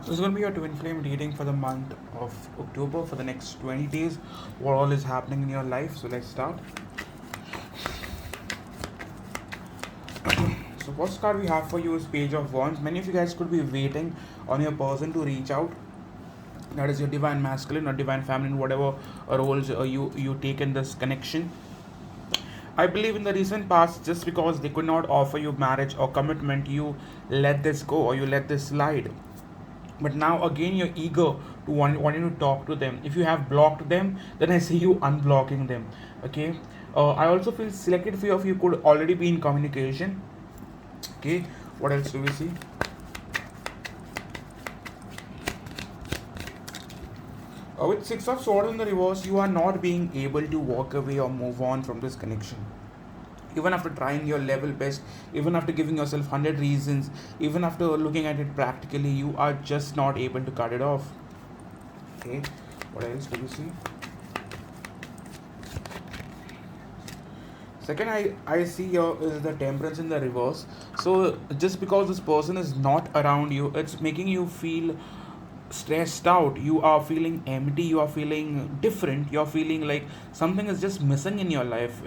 So it's going to be your twin flame reading for the month of October for the next 20 days. What all is happening in your life. So let's start. So first card we have for you is Page of Wands. Many of you guys could be waiting on your person to reach out. That is your divine masculine or divine feminine, whatever roles you take in this connection. I believe in the recent past, just because they could not offer you marriage or commitment, you let this go or you let this slide. But now again you're eager to wanting to talk to them. If you have blocked them, then I see you unblocking them. Okay. I also feel selected few of you could already be in communication. Okay. What else do we see? With Six of Swords in the reverse, you are not being able to walk away or move on from this connection. Even after trying your level best, even after giving yourself 100 reasons, even after looking at it practically, you are just not able to cut it off. Okay, what else do we see? Second, I see here is the Temperance in the reverse. So just because this person is not around you, it's making you feel stressed out, you are feeling empty, you are feeling different, you're feeling like something is just missing in your life.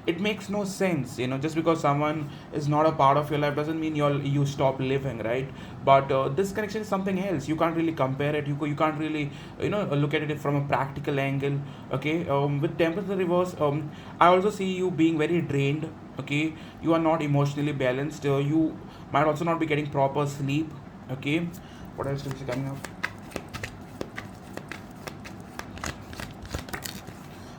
It makes no sense. Just because someone is not a part of your life doesn't mean you stop living, right? But this connection is something else. You can't really compare it. You can't really look at it from a practical angle. Okay. With Temperance in the reverse, I also see you being very drained. Okay, you are not emotionally balanced. You might also not be getting proper sleep. Okay, what else is coming up?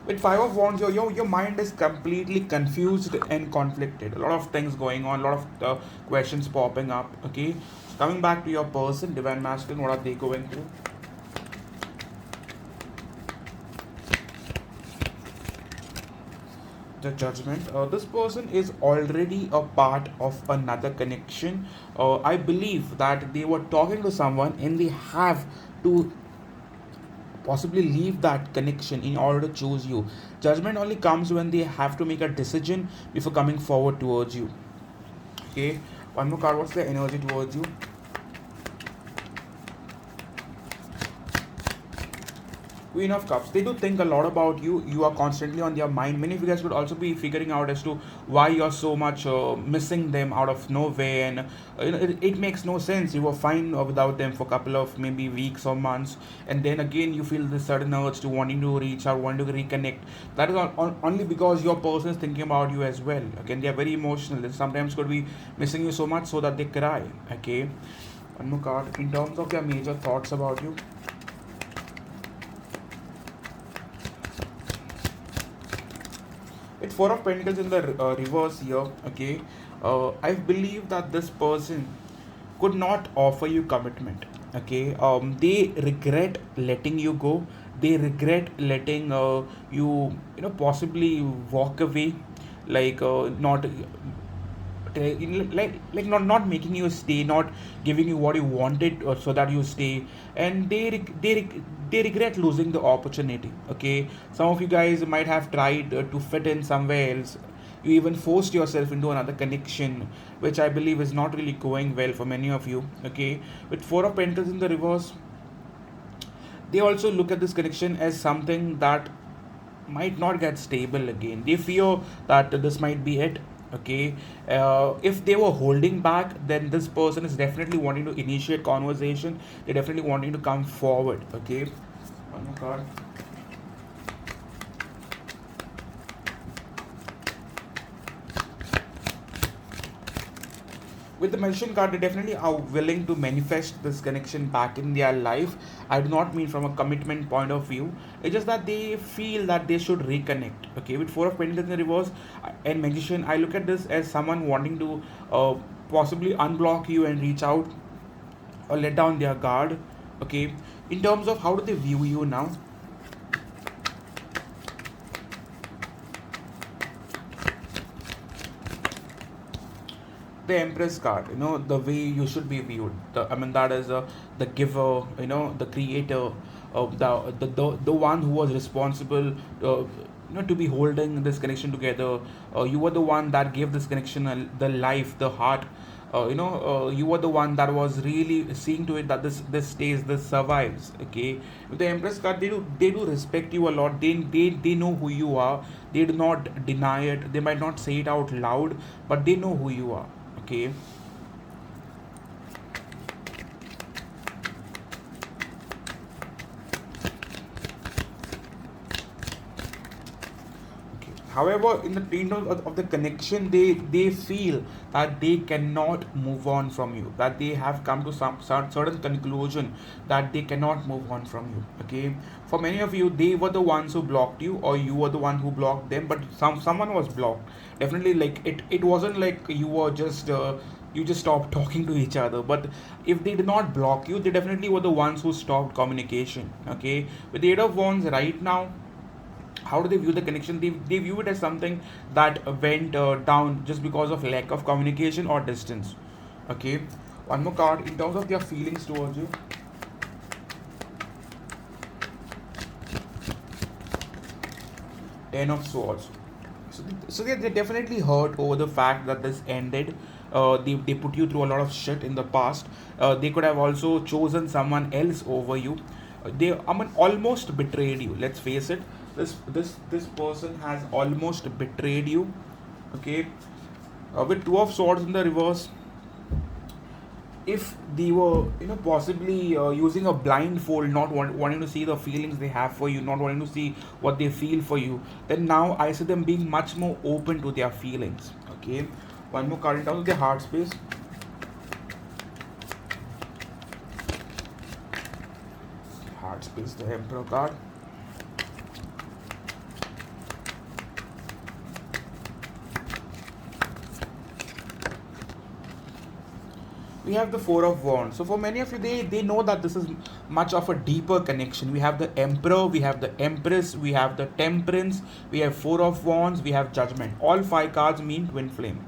With Five of Wands, your mind is completely confused and conflicted. A lot of things going on, a lot of questions popping up. Okay, coming back to your person, divine masculine, what are they going through? The Judgment. This person is already a part of another connection. I believe that they were talking to someone and they have to possibly leave that connection in order to choose you. Judgment only comes when they have to make a decision before coming forward towards you. Okay, one more card. What's the energy towards you? Queen of Cups. They do think a lot about you. You are constantly on their mind. Many of you guys would also be figuring out as to why you're so much missing them out of nowhere, and it makes no sense. You were fine without them for a couple of maybe weeks or months, and then again you feel this sudden urge to wanting to reach out, wanting to reconnect. That is only because your person is thinking about you as well. Again, they are very emotional. They sometimes could be missing you so much so that they cry. Okay, one more card. In terms of their major thoughts about you, with Four of Pentacles in the reverse here. Okay, I believe that this person could not offer you commitment. Okay, they regret letting you go. They regret letting you possibly walk away, like not like not making you stay, not giving you what you wanted, so that you stay. And they regret losing the opportunity. Okay, some of you guys might have tried to fit in somewhere else. You even forced yourself into another connection, which I believe is not really going well for many of you. Okay, with Four of Pentacles in the reverse, they also look at this connection as something that might not get stable again. They fear that this might be it. Okay, if they were holding back, then this person is definitely wanting to initiate conversation. They're definitely wanting to come forward. Okay, one more card. With the Magician card, they definitely are willing to manifest this connection back in their life. I do not mean from a commitment point of view. It's just that they feel that they should reconnect. Okay, with Four of Pentacles in the reverse and Magician, I look at this as someone wanting to possibly unblock you and reach out or let down their guard. Okay, in terms of how do they view you now? The Empress card, the way you should be viewed. I mean, that is the giver, the creator, the one who was responsible, to be holding this connection together. You were the one that gave this connection the life, the heart. you were the one that was really seeing to it that this stays, this survives. Okay, with the Empress card, they do respect you a lot. They know who you are. They do not deny it. They might not say it out loud, but they know who you are. Okay. Okay. However, in the terms of the connection, they feel that they cannot move on from you, that they have come to some certain conclusion that they cannot move on from you. Okay, for many of you, they were the ones who blocked you, or you were the one who blocked them, but someone was blocked. Definitely, like it wasn't like you were just. You just stopped talking to each other, but if they did not block you, they definitely were the ones who stopped communication. Okay, with the Eight of Wands right now, how do they view the connection? They view it as something that went down just because of lack of communication or distance. Okay, one more card in terms of their feelings towards you. Ten of Swords. So they definitely hurt over the fact that this ended. They put you through a lot of shit in the past. They could have also chosen someone else over you. They, I mean, almost betrayed you. Let's face it. This person has almost betrayed you. Okay, with Two of Swords in the reverse, if they were possibly using a blindfold, not wanting to see the feelings they have for you, not wanting to see what they feel for you, then now I see them being much more open to their feelings. Okay, one more card in terms of their heart space. Heart space, the Emperor card. We have the Four of Wands. So for many of you, they know that this is much of a deeper connection. We have the Emperor, we have the Empress, we have the Temperance, we have Four of Wands, we have Judgment. All five cards mean twin flame.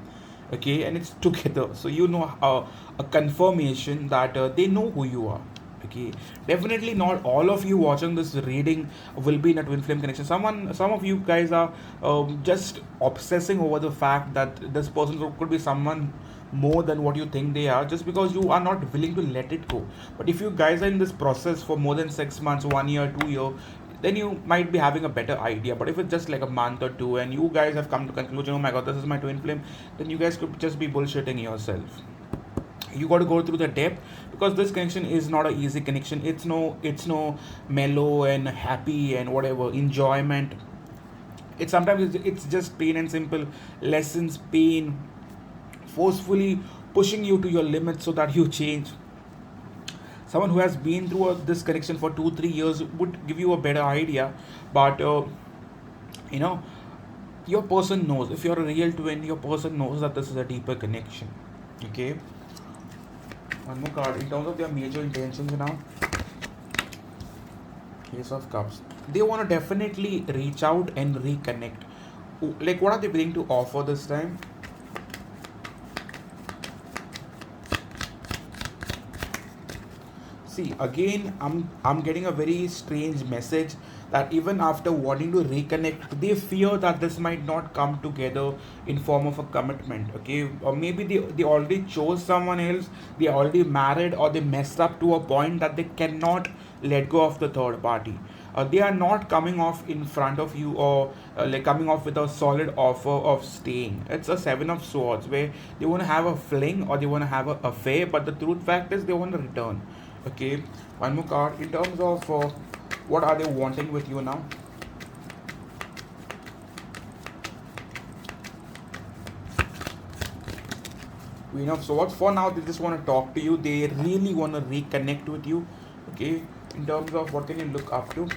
Okay, and it's together. So a confirmation that they know who you are. Okay, definitely not all of you watching this reading will be in a twin flame connection. Some of you guys are just obsessing over the fact that this person could be someone more than what you think they are, just because you are not willing to let it go. But if you guys are in this process for more than 6 months, 1 year, 2 year, then you might be having a better idea. But if it's just like a month or two and you guys have come to conclusion, oh my god, this is my twin flame, then you guys could just be bullshitting yourself. You got to go through the depth, because this connection is not an easy connection. It's no mellow and happy and whatever enjoyment. It's just plain and simple lessons, pain, forcefully pushing you to your limits so that you change. Someone who has been through this connection for 2 3 years would give you a better idea. But you know your person knows, if you're a real twin, your person knows that this is a deeper connection. Okay, one more card in terms of their major intentions now. Ace of Cups. They want to definitely reach out and reconnect. Like, what are they willing to offer this time? See, again, I'm getting a very strange message that even after wanting to reconnect, they fear that this might not come together in form of a commitment. Okay, or maybe they already chose someone else, they already married, or they messed up to a point that they cannot let go of the third party. They are not coming off in front of you, or like coming off with a solid offer of staying. It's a Seven of Swords where they want to have a fling or they want to have a affair, but the truth fact is they want to return. Okay, one more card in terms of what are they wanting with you now. Queen of Swords. For now, they just want to talk to you. They really want to reconnect with you. Okay, in terms of what can you look up to.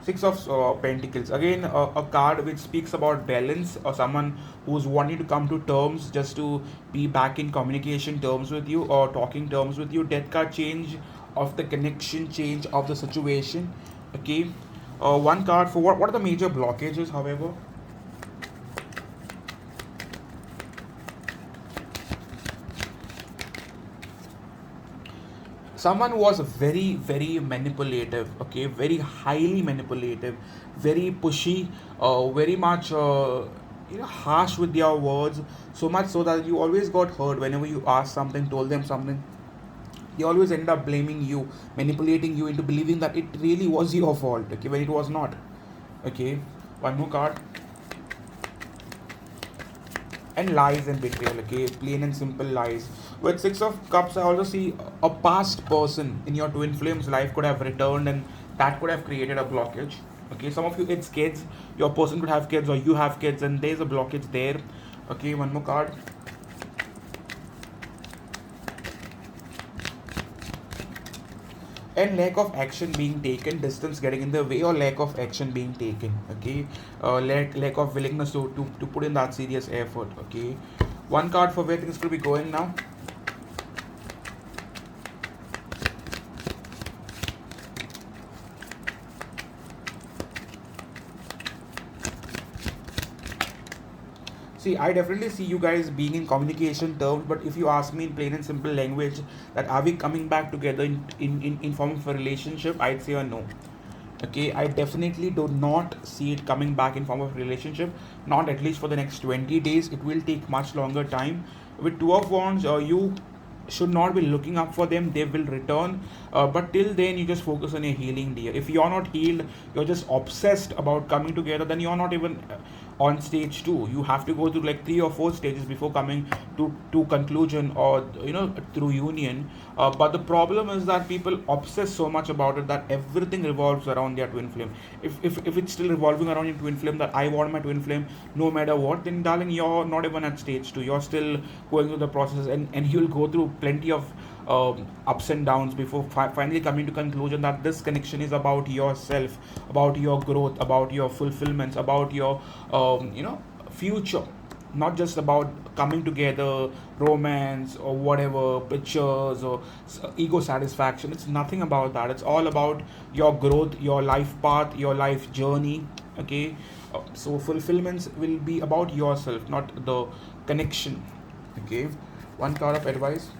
Six of Pentacles. Again, a card which speaks about balance, or someone who's wanting to come to terms, just to be back in communication terms with you or talking terms with you. Death card, change of the connection, change of the situation. Okay. One card for what are the major blockages, however. someone who was very manipulative, okay, very highly manipulative, very pushy, very much harsh with their words, so much so that you always got hurt whenever you asked something, told them something. They always end up blaming you, manipulating you into believing that it really was your fault, okay, when it was not. Okay, one more card. And lies and betrayal, okay, plain and simple lies. With Six of Cups, I also see a past person in your twin flames life could have returned, and that could have created a blockage. Okay, some of you, it's kids. Your person could have kids, or you have kids, and there's a blockage there. Okay, one more card. And lack of action being taken, distance getting in the way, or lack of action being taken. Okay, lack of willingness to put in that serious effort. Okay, one card for where things could be going now. See, I definitely see you guys being in communication terms, but if you ask me in plain and simple language, that are we coming back together in form of a relationship, I'd say a no. Okay, I definitely do not see it coming back in form of relationship, not at least for the next 20 days. It will take much longer time. With Two of Wands, you should not be looking up for them, they will return. But till then, you just focus on your healing, dear. If you're not healed, you're just obsessed about coming together, then you're not even on stage 2. You have to go through like 3 or 4 stages before coming to conclusion, or through union. But the problem is that people obsess so much about it that everything revolves around their twin flame. If it's still revolving around your twin flame, that I want my twin flame no matter what, then darling, you're not even at stage 2. You're still going through the process, and you'll go through plenty of ups and downs before finally coming to conclusion that this connection is about yourself, about your growth, about your fulfillments, about your future, not just about coming together, romance or whatever, pictures or ego satisfaction. It's nothing about that. It's all about your growth, your life path, your life journey. Okay, so fulfillments will be about yourself, not the connection. Okay, one card of advice.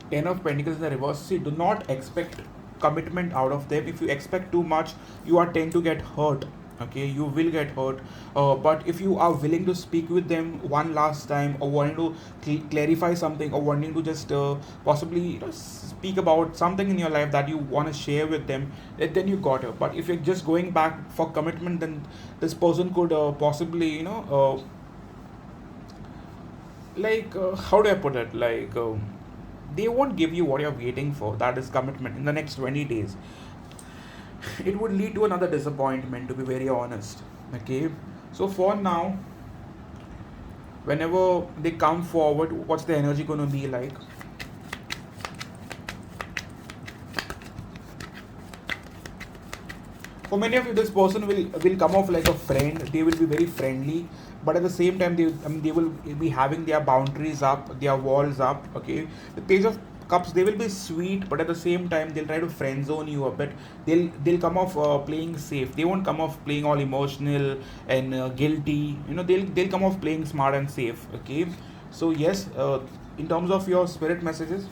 Ten of Pentacles in the reverse. See, do not expect commitment out of them. If you expect too much, you are tend to get hurt. Okay, you will get hurt. But if you are willing to speak with them one last time, or wanting to clarify something, or wanting to just possibly speak about something in your life that you want to share with them, then you got it. But if you're just going back for commitment, then this person could possibly how do I put it, they won't give you what you're waiting for, that is commitment, in the next 20 days. It would lead to another disappointment, to be very honest. Okay, so for now, whenever they come forward, what's the energy going to be like? For many of you, this person will come off like a friend. They will be very friendly, but at the same time, they will be having their boundaries up, their walls up. Okay, the Page of Cups, they will be sweet, but at the same time, they'll try to friend zone you a bit. They'll come off playing safe. They won't come off playing all emotional and guilty. They'll come off playing smart and safe. Okay, so yes, in terms of your spirit messages,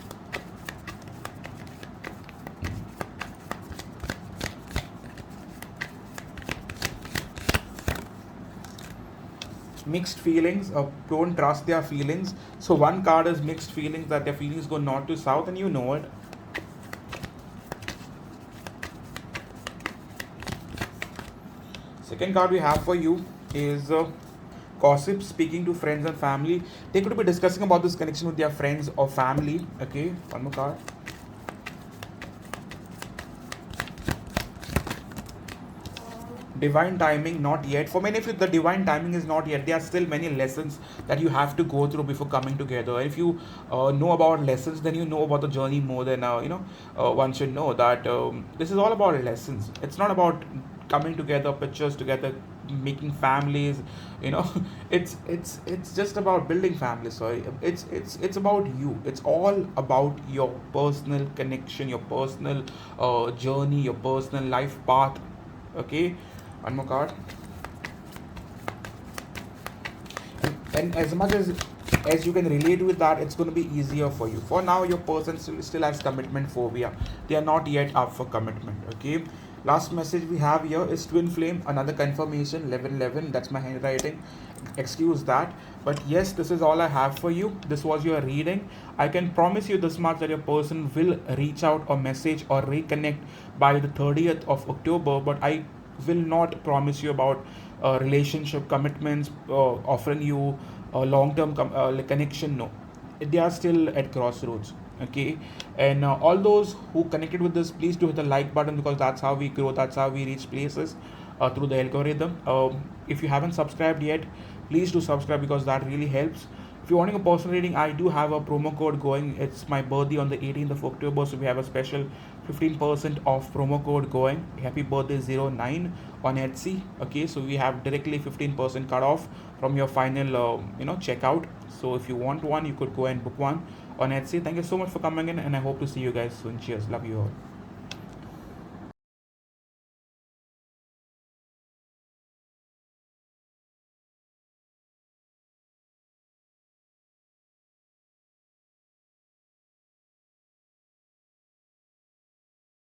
mixed feelings, don't trust their feelings. So one card is mixed feelings, that their feelings go north to south, and you know it. Second card we have for you is gossip, speaking to friends and family. They could be discussing about this connection with their friends or family. Okay, one more card. Divine timing, not yet. For many of you, the divine timing is not yet. There are still many lessons that you have to go through before coming together. If you know about lessons, then you know about the journey more than one should know that this is all about lessons. It's not about coming together, pictures together, making families. you know it's just about building families. Sorry, it's about you. It's all about your personal connection, your personal journey, your personal life path. Okay, one more card. and as much as you can relate with that, it's going to be easier for you. For now, your person still has commitment phobia. They are not yet up for commitment. Okay, last message we have here is twin flame, another confirmation, 1111. That's my handwriting, excuse that. But yes, this is all I have for you. This was your reading. I can promise you this much, that your person will reach out or message or reconnect by the 30th of October, but I will not promise you about relationship commitments, offering you a long-term like connection. No, they are still at crossroads. Okay, and all those who connected with this, please do hit the like button, because that's how we grow, that's how we reach places, through the algorithm. If you haven't subscribed yet, please do subscribe, because that really helps. If you're wanting a personal reading, I do have a promo code going. It's my birthday on the 18th of October, so we have a special 15% off promo code going. Happy birthday 09 on Etsy. Okay, so we have directly 15% cut off from your final checkout. So if you want one, you could go and book one on Etsy. Thank you so much for coming in, and I hope to see you guys soon. Cheers, love you all.